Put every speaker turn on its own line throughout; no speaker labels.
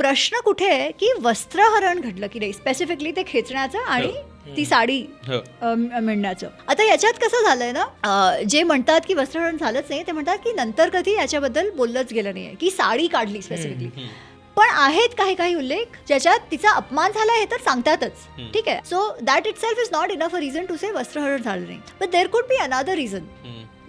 प्रश्न कुठे आहे की वस्त्रहरण घडलं की नाही, स्पेसिफिकली ते खेचण्याचं आणि ती साडी मिळण्याचं. आता याच्यात कसं झालंय ना, जे म्हणतात की वस्त्रहरण झालंच नाही ते म्हणतात की नंतर कधी याच्याबद्दल बोललंच गेलं नाहीये की साडी काढली स्पेसिफिकली. पण आहेत काही काही उल्लेख ज्याच्यात तिचा अपमान झाला हे तर सांगतातच, ठीक आहे. So that itself is not enough a reason to say वस्त्रहरण झालं नाही. But there could be another reason,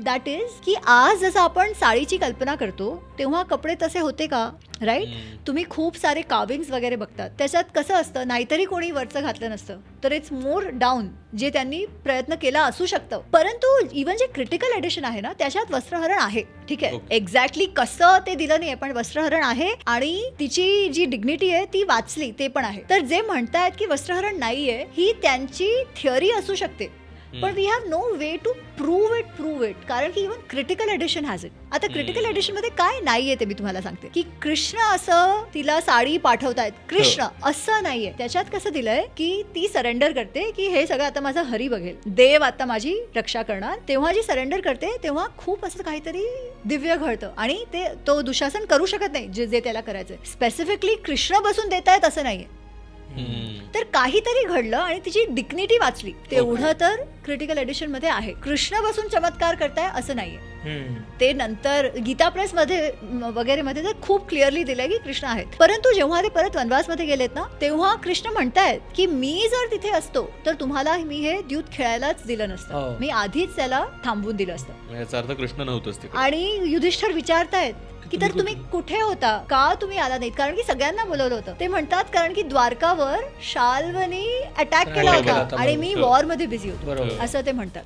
that is की आज जसं आपण साडीची कल्पना करतो तेव्हा कपडे तसे होते का, राईट. तुम्ही खूप सारे कार्विंग्स वगैरे बघतात, त्याच्यात कसं असतं, नाहीतरी कोणी वरचं घातलं नसतं तर इट्स मोर डाऊन, जे त्यांनी प्रयत्न केला असू शकतं. परंतु इव्हन जे क्रिटिकल एडिशन आहे ना त्याच्यात वस्त्रहरण आहे, ठीक आहे. एक्झॅक्टली कसं ते दिलं नाहीये पण वस्त्रहरण आहे आणि तिची जी डिग्निटी आहे ती वाचली ते पण आहे. तर जे म्हणतायत की वस्त्रहरण नाहीये ही त्यांची थिअरी असू शकते, पण we have no way to prove it कारण की even critical edition has it. आता क्रिटिकल एडिशन मध्ये काय नाहीये ते मी तुम्हाला सांगते की कृष्ण असं तिला साडी पाठवतायत, कृष्ण असं नाहीये. त्याच्यात कसं दिलंय की ती सरेंडर करते की हे सगळं आता माझा हरी बघेल, देव आता माझी रक्षा करणार. तेव्हा जी सरेंडर करते तेव्हा खूप असं काहीतरी दिव्य घडतं आणि ते तो दुःशासन करू शकत नाही जे त्याला करायचंय. स्पेसिफिकली कृष्ण बसून देतायत असं नाहीये. तर काहीतरी घडलं आणि तिची डिग्निटी वाचली, तेवढं तर क्रिटिकल एडिशन मध्ये आहे. कृष्ण बसून चमत्कार करताय असं नाहीये. ते नंतर गीता प्रेस मध्ये वगैरे मध्ये तर खूप क्लिअरली दिलंय की कृष्ण आहेत. परंतु जेव्हा ते परत वनवास मध्ये गेलेत ना तेव्हा कृष्ण म्हणतायत की मी जर तिथे असतो तर तुम्हाला मी हे द्यूत खेळायलाच दिलं नसतं, मी आधीच त्याला थांबवून दिलं असतं.
याचा अर्थ कृष्ण नव्हतंच तिकडे.
आणि युधिष्ठिर विचारतायत की तर तुम्ही कुठे होता, का तुम्ही आला नाहीत, कारण की सगळ्यांना बोलवलं होतं. ते म्हणतात कारण की द्वारकावर शाल्वनी अटॅक केला होता आणि मी वॉर मध्ये बिझी होतो असं ते म्हणतात.